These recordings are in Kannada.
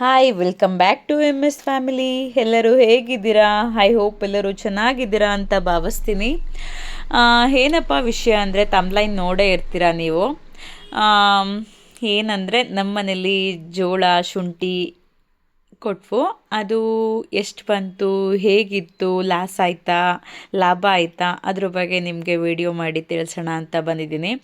Hi welcome back to M S family. ಎಲ್ಲರೂ ಹೇಗಿದ್ದೀರಾ? ಐ ಹೋಪ್ ಎಲ್ಲರೂ ಚೆನ್ನಾಗಿದ್ದೀರಾ ಅಂತ ಭಾವಿಸ್ತೀನಿ. ಏನಪ್ಪ ವಿಷಯ ಅಂದರೆ ತಮ್ಲೈನ್ ನೋಡೇ ಇರ್ತೀರ ನೀವು. ಏನಂದರೆ ನಮ್ಮ ಮನೇಲಿ ಜೋಳ ಶುಂಠಿ ಕೊಟ್ವು. ಅದು ಎಷ್ಟು ಬಂತು, ಹೇಗಿತ್ತು, ಲಾಸ್ ಆಯಿತಾ, ಲಾಭ ಆಯಿತಾ, ಅದ್ರ ಬಗ್ಗೆ ನಿಮಗೆ ವಿಡಿಯೋ ಮಾಡಿ ತಿಳಿಸೋಣ ಅಂತ ಬಂದಿದ್ದೀನಿ.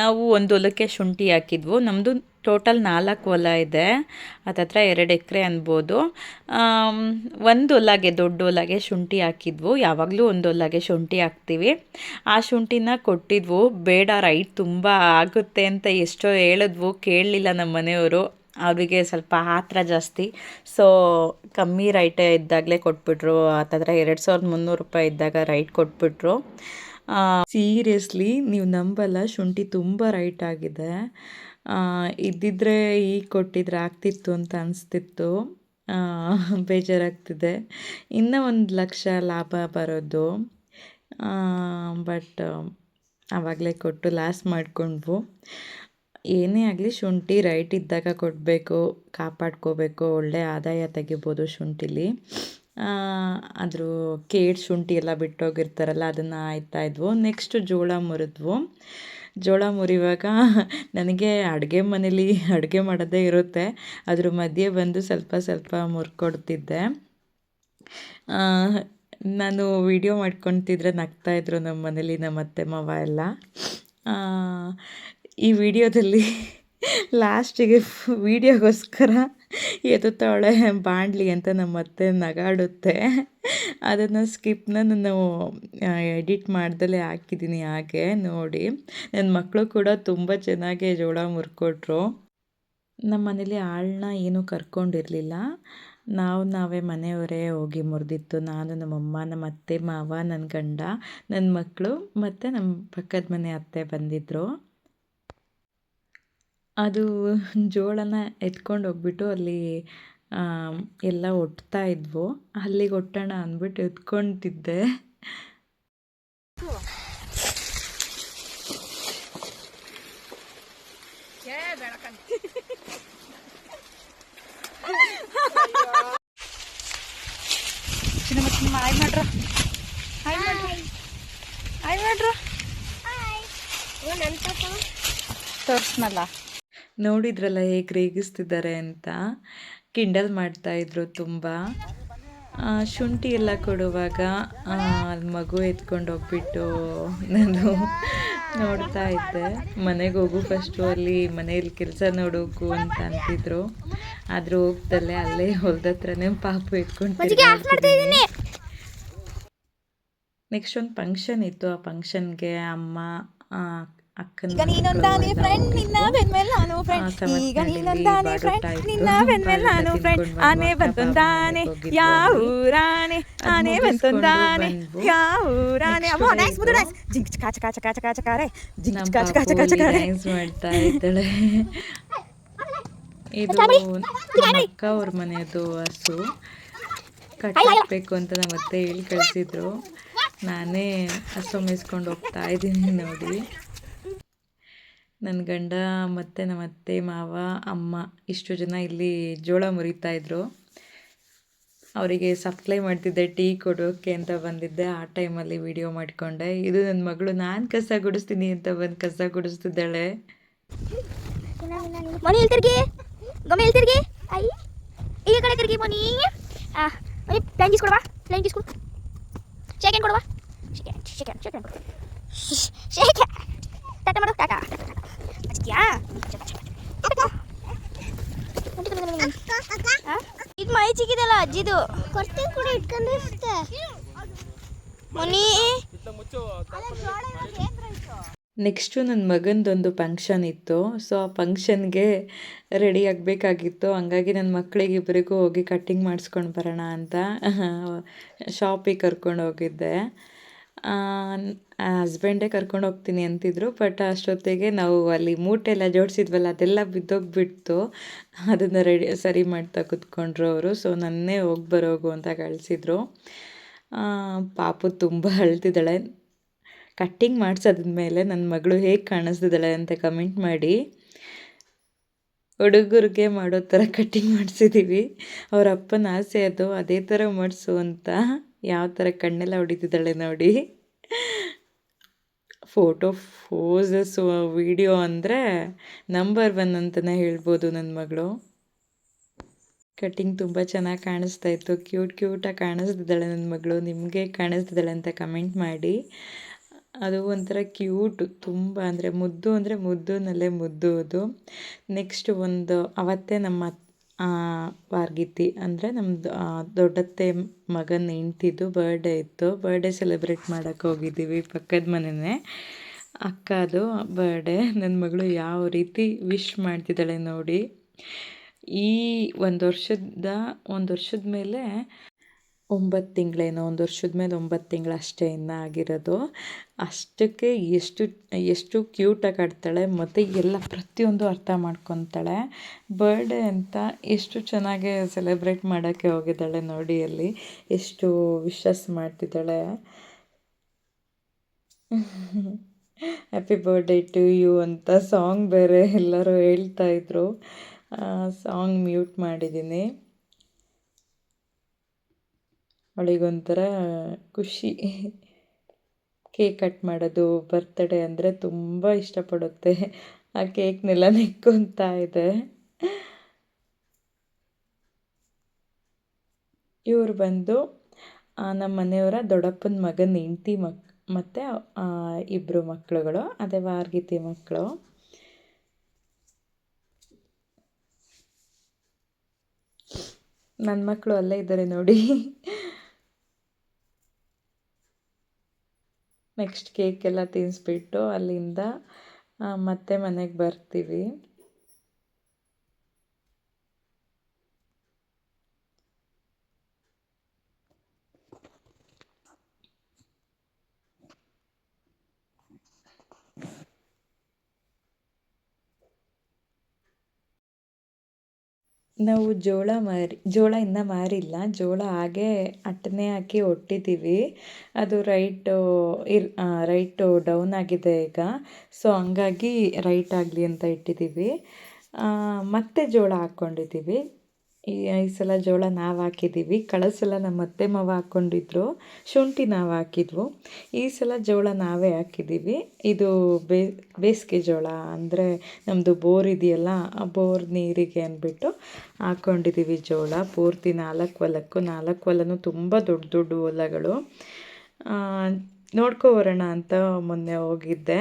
ನಾವು ಒಂದು ಹೊಲಕ್ಕೆ ಶುಂಠಿ ಹಾಕಿದ್ವು. ನಮ್ಮದು ಟೋಟಲ್ 4 ಹೊಲ ಇದೆ. ಹತ್ತತ್ರ 2 ಎಕರೆ ಅನ್ಬೋದು. ಒಂದು ಹೊಲಗೆ, ದೊಡ್ಡ ಹೊಲಗೆ ಶುಂಠಿ ಹಾಕಿದ್ವು. ಯಾವಾಗಲೂ ಒಂದು ಹೊಲಗೆ ಶುಂಠಿ ಹಾಕ್ತೀವಿ. ಆ ಶುಂಠಿನ ಕೊಟ್ಟಿದ್ವು. ಬೇಡ, ರೈಟ್ ತುಂಬ ಆಗುತ್ತೆ ಅಂತ ಎಷ್ಟೋ ಹೇಳಿದ್ವು, ಕೇಳಲಿಲ್ಲ ನಮ್ಮ ಮನೆಯವರು. ಅವರಿಗೆ ಸ್ವಲ್ಪ ಆತ್ರ ಜಾಸ್ತಿ. ಸೊ ಕಮ್ಮಿ ರೈಟ್ ಇದ್ದಾಗಲೇ ಕೊಟ್ಬಿಟ್ರು. ಹತ್ತತ್ರ 2300 ರೂಪಾಯಿ ಇದ್ದಾಗ ರೈಟ್ ಕೊಟ್ಬಿಟ್ರು. ಸೀರಿಯಸ್ಲಿ ನೀವು ನಂಬಲ್ಲ, ಶುಂಠಿ ತುಂಬ ರೈಟ್ ಆಗಿದೆ. ಇದ್ದಿದ್ರೆ ಈಗ ಕೊಟ್ಟಿದ್ರೆ ಆಗ್ತಿತ್ತು ಅಂತ ಅನಿಸ್ತಿತ್ತು. ಬೇಜಾರಾಗ್ತಿದೆ. ಇನ್ನೂ 1,00,000 ಲಾಭ ಬರೋದು. ಬಟ್ ಆವಾಗಲೇ ಕೊಟ್ಟು ಲಾಸ್ ಮಾಡಿಕೊಂಡ್ವು. ಏನೇ ಆಗಲಿ ಶುಂಠಿ ರೈಟ್ ಇದ್ದಾಗ ಕೊಡಬೇಕು, ಕಾಪಾಡ್ಕೋಬೇಕು. ಒಳ್ಳೆ ಆದಾಯ ತೆಗಿಬೋದು ಶುಂಠಿಲಿ. ಆದರೂ ಕೇಡ್ ಶುಂಠಿ ಎಲ್ಲ ಬಿಟ್ಟೋಗಿರ್ತಾರಲ್ಲ, ಅದನ್ನು ಆಯ್ತಾಯಿದ್ವು. ನೆಕ್ಸ್ಟು ಜೋಳ ಮುರಿದ್ವು. ಜೋಳ ಮುರಿಯುವಾಗ ನನಗೆ ಅಡುಗೆ ಮನೇಲಿ ಅಡುಗೆ ಮಾಡೋದೇ ಇರುತ್ತೆ. ಅದ್ರ ಮಧ್ಯೆ ಬಂದು ಸ್ವಲ್ಪ ಸ್ವಲ್ಪ ಮುರ್ಕೊಡ್ತಿದ್ದೆ. ನಾನು ವಿಡಿಯೋ ಮಾಡ್ಕೊತಿದ್ರೆ ನಗ್ತಾಯಿದ್ರು ನಮ್ಮ ಮನೇಲಿ ನಮ್ಮ ಅತ್ತೆ ಮಾವ ಎಲ್ಲ. ಈ ವಿಡಿಯೋದಲ್ಲಿ ಲಾಸ್ಟಿಗೆ ವಿಡಿಯೋಗೋಸ್ಕರ ಎತ್ತುತ್ತಾಳೆ ಬಾಣಲಿ ಅಂತ ನಮ್ಮ ಅತ್ತೆ ನಗಾಡುತ್ತೆ. ಅದನ್ನು ಸ್ಕಿಪ್ನ ನಾನು ಎಡಿಟ್ ಮಾಡ್ದಲೇ ಹಾಕಿದ್ದೀನಿ. ಹಾಗೆ ನೋಡಿ, ನನ್ನ ಮಕ್ಕಳು ಕೂಡ ತುಂಬ ಚೆನ್ನಾಗಿ ಜೋಳ ಮುರ್ಕೊಟ್ರು. ನಮ್ಮ ಮನೇಲಿ ಆಳನ್ನ ಏನೂ ಕರ್ಕೊಂಡಿರಲಿಲ್ಲ. ನಾವೇ ಮನೆಯವರೇ ಹೋಗಿ ಮುರಿದಿತ್ತು. ನಾನು, ನಮ್ಮಮ್ಮ, ನಮ್ಮ ಅತ್ತೆ ಮಾವ, ನನ್ನ ಗಂಡ, ನನ್ನ ಮಕ್ಕಳು ಮತ್ತು ನಮ್ಮ ಪಕ್ಕದ ಮನೆ ಅತ್ತೆ ಬಂದಿದ್ದರು. ಅದು ಜೋಳನ ಎತ್ಕೊಂಡು ಹೋಗ್ಬಿಟ್ಟು ಅಲ್ಲಿ ಎಲ್ಲ ಒಟ್ತಾ ಇದ್ವು. ಅಲ್ಲಿಗೆ ಒಟ್ಟೋಣ ಅಂದ್ಬಿಟ್ಟು ಎತ್ಕೊತಿದ್ದೆ. ತೋರಿಸ್ನಲ್ಲ, ನೋಡಿದ್ರಲ್ಲ ಹೇಗೆ ರೇಗಿಸ್ತಿದ್ದಾರೆ ಅಂತ. ಕಿಂಡಲ್ ಮಾಡ್ತಾಯಿದ್ರು ತುಂಬ. ಶುಂಠಿ ಎಲ್ಲ ಕೊಡುವಾಗ ಮಗು ಎತ್ಕೊಂಡು ಹೋಗ್ಬಿಟ್ಟು ನಾನು ನೋಡ್ತಾ ಇದ್ದೆ. ಮನೆಗೆ ಹೋಗು ಫಸ್ಟು, ಅಲ್ಲಿ ಮನೇಲಿ ಕೆಲಸ ನೋಡೋಕು ಅಂತ ಅಂತಿದ್ರು. ಆದರೂ ಹೋಗ್ದಲ್ಲೇ ಅಲ್ಲೇ ಹೊಲದ ಹತ್ರನೇ ಪಾಪು ಎತ್ಕೊಂಡು. ನೆಕ್ಸ್ಟ್ ಒಂದು ಫಂಕ್ಷನ್ ಇತ್ತು. ಆ ಫಂಕ್ಷನ್ಗೆ ಅಮ್ಮ ಅಕ್ಕನ ಮಾಡ್ತಾ ಇದ್ದಾಳೆ. ಇದು ಅಕ್ಕ ಅವ್ರ ಮನೆಯದು ಹಸು ಕಟ್ಟಾಕಬೇಕು ಅಂತ ನಮ್ಮ ಅತ್ತೆ ಹೇಳಿ ಕಳಿಸಿದ್ರು. ನಾನೇ ಹಸು ಮೇಯಿಸ್ಕೊಂಡು ಹೋಗ್ತಾ ಇದ್ದೀನಿ ನೋಡಿ. ನನ್ನ ಗಂಡ ಮತ್ತು ನಮ್ಮ ಅತ್ತೆ ಮಾವ ಅಮ್ಮ ಇಷ್ಟು ಜನ ಇಲ್ಲಿ ಜೋಳ ಮುರಿತಾಯಿದ್ರು. ಅವರಿಗೆ ಸಪ್ಲೈ ಮಾಡ್ತಿದ್ದೆ, ಟೀ ಕೊಡೋಕ್ಕೆ ಅಂತ ಬಂದಿದ್ದೆ. ಆ ಟೈಮಲ್ಲಿ ವಿಡಿಯೋ ಮಾಡಿಕೊಂಡೆ. ಇದು ನನ್ನ ಮಗಳು ನಾನು ಕಸ ಗುಡಿಸ್ತೀನಿ ಅಂತ ಬಂದು ಕಸ ಗುಡಿಸ್ತಿದ್ದಾಳೆ. ಈಗ ಮೈ ಚಿಕ್ಕಿದಲ್ಲ ಅಜ್ಜಿದು ಕೊಡ್ತೀನಿ ಕೂಡ ಇಟ್ಕೊಂಡು ನೆಕ್ಸ್ಟು ನನ್ನ ಮಗಂದೊಂದು ಫಂಕ್ಷನ್ ಇತ್ತು. ಸೊ ಆ ಫಂಕ್ಷನ್ಗೆ ರೆಡಿ ಆಗಬೇಕಾಗಿತ್ತು. ಹಂಗಾಗಿ ನನ್ನ ಮಕ್ಕಳಿಗೆ ಇಬ್ಬರಿಗೂ ಹೋಗಿ ಕಟ್ಟಿಂಗ್ ಮಾಡಿಸ್ಕೊಂಡು ಬರೋಣ ಅಂತ ಶಾಪಿಗೆ ಕರ್ಕೊಂಡು ಹೋಗಿದ್ದೆ. ಹಸ್ಬೆಂಡೇ ಕರ್ಕೊಂಡು ಹೋಗ್ತೀನಿ ಅಂತಿದ್ರು. ಬಟ್ ಅಷ್ಟೊತ್ತಿಗೆ ನಾವು ಅಲ್ಲಿ ಮೂಟೆಲ್ಲ ಜೋಡಿಸಿದ್ವಲ್ಲ, ಅದೆಲ್ಲ ಬಿದ್ದೋಗ್ಬಿಡ್ತು. ಅದನ್ನು ಸರಿ ಮಾಡ್ತಾ ಕೂತ್ಕೊಂಡ್ರು ಅವರು. ಸೊ ನನ್ನೇ ಹೋಗಿ ಬರೋಗು ಅಂತ ಕಳಿಸಿದ್ರು. ಪಾಪು ತುಂಬ ಅಳ್ತಿದ್ದಾಳೆ. ಕಟ್ಟಿಂಗ್ ಮಾಡಿಸೋದ್ಮೇಲೆ ನನ್ನ ಮಗಳು ಹೇಗೆ ಕಾಣಿಸ್ತಿದ್ದಾಳೆ ಅಂತ ಕಮೆಂಟ್ ಮಾಡಿ. ಹುಡುಗರಿಗೆ ಮಾಡೋ ಥರ ಕಟ್ಟಿಂಗ್ ಮಾಡಿಸಿದ್ದೀವಿ. ಅವ್ರ ಅಪ್ಪನ ಆಸೆ ಅದು, ಅದೇ ಥರ ಮಾಡಿಸು ಅಂತ. ಯಾವ ಥರ ಕಣ್ಣೆಲ್ಲ ಹೊಡಿತಿದ್ದಾಳೆ ನೋಡಿ. ಪೋಸಸ್ಸು ವಿಡಿಯೋ ಅಂದರೆ ನಂಬರ್ 1 ಅಂತಲೇ ಹೇಳ್ಬೋದು ನನ್ನ ಮಗಳು. ಕಟ್ಟಿಂಗ್ ತುಂಬ ಚೆನ್ನಾಗಿ ಕಾಣಿಸ್ತಾ ಇತ್ತು. ಕ್ಯೂಟಾಗಿ ಕಾಣಿಸ್ತಿದ್ದಾಳೆ ನನ್ನ ಮಗಳು. ನಿಮಗೆ ಕಾಣಿಸ್ತಿದ್ದಾಳೆ ಅಂತ ಕಮೆಂಟ್ ಮಾಡಿ. ಅದು ಒಂಥರ ಕ್ಯೂಟು, ತುಂಬ ಅಂದರೆ ಮುದ್ದುನಲ್ಲೇ ಮುದ್ದು ಅದು. ನೆಕ್ಸ್ಟ್ ಅವತ್ತೇ ನಮ್ಮ ವಾರ್ಗಿತ್ತಿ ಅಂದರೆ ನಮ್ಮದು ದೊಡ್ಡತ್ತೆ ಮಗನ ಹೆಂಡ್ತಿದ್ದು ಬರ್ಡೇ ಇತ್ತು. ಬರ್ಡೇ ಸೆಲೆಬ್ರೇಟ್ ಮಾಡೋಕ್ಕೆ ಹೋಗಿದ್ದೀವಿ, ಪಕ್ಕದ ಮನೆಯೇ ಅಕ್ಕದು ಬರ್ಡೇ. ನನ್ನ ಮಗಳು ಯಾವ ರೀತಿ ವಿಶ್ ಮಾಡ್ತಿದ್ದಾಳೆ ನೋಡಿ. ಈ ಒಂದು ವರ್ಷದ ಮೇಲೆ 9 ತಿಂಗಳೇನೋ, 1 ವರ್ಷದ ಮೇಲೆ 9 ತಿಂಗಳು ಅಷ್ಟೇ ಇನ್ನು ಆಗಿರೋದು. ಅಷ್ಟಕ್ಕೆ ಎಷ್ಟು ಕ್ಯೂಟಾಗಿ ಆಡ್ತಾಳೆ ಮತ್ತು ಎಲ್ಲ ಪ್ರತಿಯೊಂದು ಅರ್ಥ ಮಾಡ್ಕೊತಾಳೆ. ಬರ್ಡೇ ಅಂತ ಎಷ್ಟು ಚೆನ್ನಾಗಿ ಸೆಲೆಬ್ರೇಟ್ ಮಾಡೋಕ್ಕೆ ಹೋಗಿದ್ದಾಳೆ ನೋಡಿ. ಅಲ್ಲಿ ಎಷ್ಟು ವಿಶಸ್ ಮಾಡ್ತಿದ್ದಾಳೆ. ಹ್ಯಾಪಿ ಬರ್ಡೇ ಟು ಯು ಅಂತ ಸಾಂಗ್ ಬೇರೆ ಎಲ್ಲರೂ ಹೇಳ್ತಾಯಿದ್ರು. ಸಾಂಗ್ ಮ್ಯೂಟ್ ಮಾಡಿದ್ದೀನಿ. ಅವಳಿಗೊಂಥರ ಖುಷಿ. ಕೇಕ್ ಕಟ್ ಮಾಡೋದು, ಬರ್ತ್ಡೇ ಅಂದರೆ ತುಂಬ ಇಷ್ಟಪಡುತ್ತೆ. ಆ ಕೇಕ್ನೆಲ್ಲ ನೆಕ್ಕೊತಾ ಇದೆ. ಇವರು ಬಂದು ನಮ್ಮ ಮನೆಯವರ ದೊಡ್ಡಪ್ಪನ ಮಗನ ಹೆಂಡ್ತಿ ಮತ್ತು 2 ಮಕ್ಕಳುಗಳು, ಅದೇ ವಾರ್ಗಿತಿ ಮಕ್ಕಳು. ನನ್ನ ಮಕ್ಕಳು ಅಲ್ಲೇ ಇದ್ದಾರೆ ನೋಡಿ. ನೆಕ್ಸ್ಟ್ ಕೇಕ್ ಎಲ್ಲ ತಿನ್ನಿಸ್ಬಿಟ್ಟು ಅಲ್ಲಿಂದ ಮತ್ತೆ ಮನೆಗೆ ಬರ್ತೀವಿ. ನಾವು ಜೋಳ ಇನ್ನೂ ಮಾರಿಲ್ಲ. ಜೋಳ ಹಾಗೆ ಅಟ್ಟನೆ ಹಾಕಿ ಒಟ್ಟಿದ್ದೀವಿ. ಅದು ರೈಟು ಡೌನ್ ಆಗಿದೆ ಈಗ. ಸೊ ಹಂಗಾಗಿ ರೈಟ್ ಆಗಲಿ ಅಂತ ಇಟ್ಟಿದ್ದೀವಿ. ಮತ್ತೆ ಜೋಳ ಹಾಕ್ಕೊಂಡಿದ್ದೀವಿ. ಈ ಸಲ ಜೋಳ ನಾವು ಹಾಕಿದ್ದೀವಿ. ಕಳೆದ ಸಲ ನಮ್ಮ ಅತ್ತೆ ಮಾವ ಹಾಕ್ಕೊಂಡಿದ್ರು, ಶುಂಠಿ ನಾವು ಹಾಕಿದ್ವು. ಈ ಸಲ ಜೋಳ ನಾವೇ ಹಾಕಿದ್ದೀವಿ. ಇದು ಬೇಸಿಗೆ ಜೋಳ ಅಂದರೆ ನಮ್ಮದು ಬೋರ್ ಇದೆಯಲ್ಲ, ಆ ಬೋರ್ ನೀರಿಗೆ ಅಂದ್ಬಿಟ್ಟು ಹಾಕ್ಕೊಂಡಿದ್ದೀವಿ ಜೋಳ. ಪೂರ್ತಿ 4 ಹೊಲಕ್ಕೂ. 4 ಹೊಲನೂ ತುಂಬ ದೊಡ್ಡ ಹೊಲಗಳು. ನೋಡ್ಕೊಬರೋಣ ಅಂತ ಮೊನ್ನೆ ಹೋಗಿದ್ದೆ.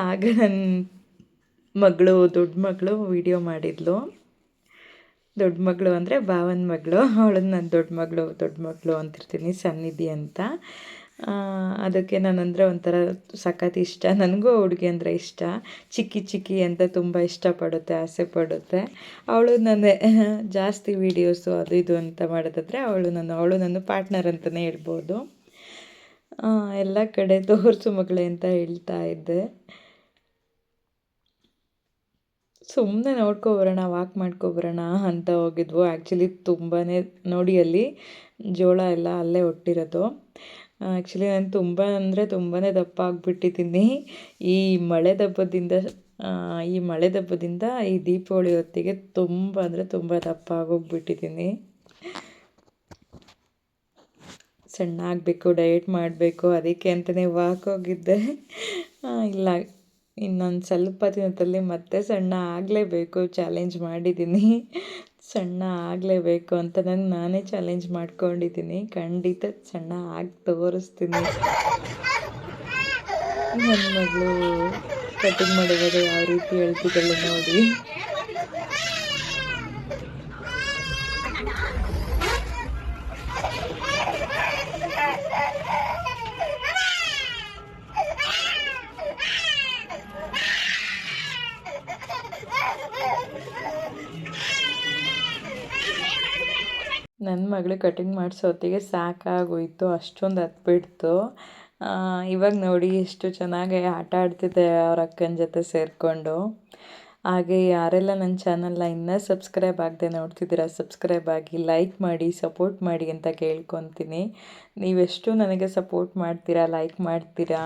ಆಗ ನನ್ನ ದೊಡ್ಡ ಮಗಳು ವಿಡಿಯೋ ಮಾಡಿದ್ಲು. ದೊಡ್ಡ ಮಗಳು ಅಂದರೆ ಭಾವನ ಮಗಳು. ಅವಳನ್ನು ನಾನು ದೊಡ್ಡ ಮಗಳು ಅಂತಿರ್ತೀನಿ, ಸನ್ನಿಧಿ ಅಂತ. ಅದಕ್ಕೆ ನಾನಂದರೆ ಒಂಥರ ಸಖತ್ ಇಷ್ಟ. ನನಗೂ ಹುಡುಗಿ ಅಂದರೆ ಇಷ್ಟ. ಚಿಕ್ಕಿ ಅಂತ ತುಂಬ ಇಷ್ಟಪಡುತ್ತೆ, ಆಸೆ ಪಡುತ್ತೆ. ಅವಳು ನನ್ನ ಜಾಸ್ತಿ ವೀಡಿಯೋಸು ಅದು ಇದು ಅಂತ ಮಾಡೋದಾದರೆ ಅವಳು ನನ್ನ ಪಾರ್ಟ್ನರ್ ಅಂತಲೇ ಹೇಳ್ಬೋದು. ಎಲ್ಲ ಕಡೆ ತೋರಿಸು ಮಗಳೇ ಅಂತ ಹೇಳ್ತಾ ಇದ್ದೆ. ಸುಮ್ಮನೆ ನೋಡ್ಕೊಬರೋಣ, ವಾಕ್ ಮಾಡ್ಕೊಬರೋಣ ಅಂತ ಹೋಗಿದ್ವು. ಆ್ಯಕ್ಚುಲಿ ತುಂಬಾ ನೋಡಿ ಅಲ್ಲಿ ಜೋಳ ಎಲ್ಲ ಅಲ್ಲೇ ಒಟ್ಟಿರೋದು. ಆ್ಯಕ್ಚುಲಿ ನಾನು ತುಂಬಾ ದಪ್ಪ ಆಗಿಬಿಟ್ಟಿದ್ದೀನಿ. ಈ ಮಳೆ ದಬ್ಬದಿಂದ ಈ ದೀಪಾವಳಿ ಹೊತ್ತಿಗೆ ತುಂಬ ದಪ್ಪ ಆಗೋಗ್ಬಿಟ್ಟಿದ್ದೀನಿ. ಸಣ್ಣ ಆಗಬೇಕು, ಡಯಟ್ ಮಾಡಬೇಕು, ಅದಕ್ಕೆ ಅಂತಲೇ ವಾಕ್ ಹೋಗಿದ್ದೆ. ಇಲ್ಲ, ಇನ್ನೊಂದು ಸ್ವಲ್ಪ ದಿನದಲ್ಲಿ ಮತ್ತೆ ಸಣ್ಣ ಆಗಲೇಬೇಕು. ಚಾಲೆಂಜ್ ಮಾಡಿದ್ದೀನಿ, ಸಣ್ಣ ಆಗಲೇಬೇಕು ಅಂತ ನಾನೇ ಚಾಲೆಂಜ್ ಮಾಡ್ಕೊಂಡಿದ್ದೀನಿ. ಖಂಡಿತ ಸಣ್ಣ ಆಗಿ ತೋರಿಸ್ತೀನಿ. ನನ್ನ ಮಗಳು ಕಟಿಂಗ್ ಮಾಡುವಾಗ ಯಾವ ರೀತಿ ಹೇಳ್ತಿದ್ದಾಳೆ ನೋಡಿ. ನನ್ನ ಮಗಳು ಕಟಿಂಗ್ ಮಾಡಿಸೋ ಹೊತ್ತಿಗೆ ಸಾಕಾಗೋಯಿತು, ಅಷ್ಟೊಂದು ಹತ್ಬಿಡ್ತು. ಇವಾಗ ನೋಡಿ ಎಷ್ಟು ಚೆನ್ನಾಗಿ ಆಟ ಆಡ್ತಿದ್ದೆ ಅವ್ರ ಅಕ್ಕನ ಜೊತೆ ಸೇರಿಕೊಂಡು. ಹಾಗೆ ಯಾರೆಲ್ಲ ನನ್ನ ಚಾನಲ್ನ ಇನ್ನೂ ಸಬ್ಸ್ಕ್ರೈಬ್ ಆಗದೆ ನೋಡ್ತಿದ್ದೀರಾ, ಸಬ್ಸ್ಕ್ರೈಬ್ ಆಗಿ, ಲೈಕ್ ಮಾಡಿ, ಸಪೋರ್ಟ್ ಮಾಡಿ ಅಂತ ಕೇಳ್ಕೊತೀನಿ. ನೀವೆಷ್ಟು ನನಗೆ ಸಪೋರ್ಟ್ ಮಾಡ್ತೀರಾ, ಲೈಕ್ ಮಾಡ್ತೀರಾ,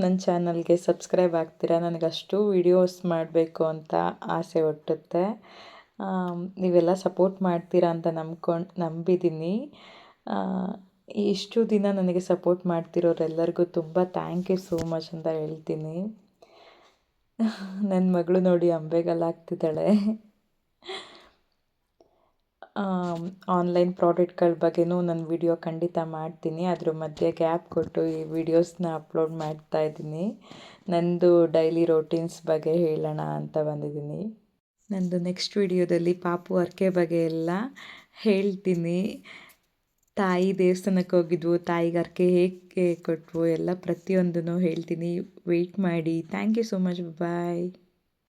ನನ್ನ ಚಾನಲ್ಗೆ ಸಬ್ಸ್ಕ್ರೈಬ್ ಆಗ್ತೀರಾ. ನನಗಷ್ಟು ವೀಡಿಯೋಸ್ ಮಾಡಬೇಕು ಅಂತ ಆಸೆ ಹುಟ್ಟುತ್ತೆ. ನೀವೆಲ್ಲ ಸಪೋರ್ಟ್ ಮಾಡ್ತೀರಾ ಅಂತ ನಂಬಿದ್ದೀನಿ. ಇಷ್ಟು ದಿನ ನನಗೆ ಸಪೋರ್ಟ್ ಮಾಡ್ತಿರೋರೆಲ್ಲರಿಗೂ ತುಂಬ ಥ್ಯಾಂಕ್ ಯು ಸೋ ಮಚ್ ಅಂತ ಹೇಳ್ತೀನಿ. ನನ್ನ ಮಗಳು ನೋಡಿ ಅಂಬೆಗಾಲಾಗ್ತಿದ್ದಾಳೆ. ಆನ್ಲೈನ್ ಪ್ರಾಡಕ್ಟ್ಗಳ ಬಗ್ಗೆನೂ ನಾನು ವಿಡಿಯೋ ಖಂಡಿತ ಮಾಡ್ತೀನಿ. ಅದ್ರ ಮಧ್ಯೆ ಗ್ಯಾಪ್ ಕೊಟ್ಟು ಈ ವಿಡಿಯೋಸ್ನ ಅಪ್ಲೋಡ್ ಮಾಡ್ತಾ ಇದ್ದೀನಿ. ನಂದು ಡೈಲಿ ರೋಟೀನ್ಸ್ ಬಗ್ಗೆ ಹೇಳೋಣ ಅಂತ ಬಂದಿದ್ದೀನಿ. ನಂದು ನೆಕ್ಸ್ಟ್ ವಿಡಿಯೋದಲ್ಲಿ ಪಾಪು ಹರಕೆ ಬಗ್ಗೆ ಎಲ್ಲ ಹೇಳ್ತೀನಿ. ತಾಯಿ ದೇವಸ್ಥಾನಕ್ಕೆ ಹೋಗಿದ್ವು, ತಾಯಿಗೆ ಹರಕೆ ಹೇಗೆ ಕೊಟ್ವು ಎಲ್ಲ ಪ್ರತಿಯೊಂದನ್ನು ಹೇಳ್ತೀನಿ. ವೆಯ್ಟ್ ಮಾಡಿ. Thank you so much. Bye.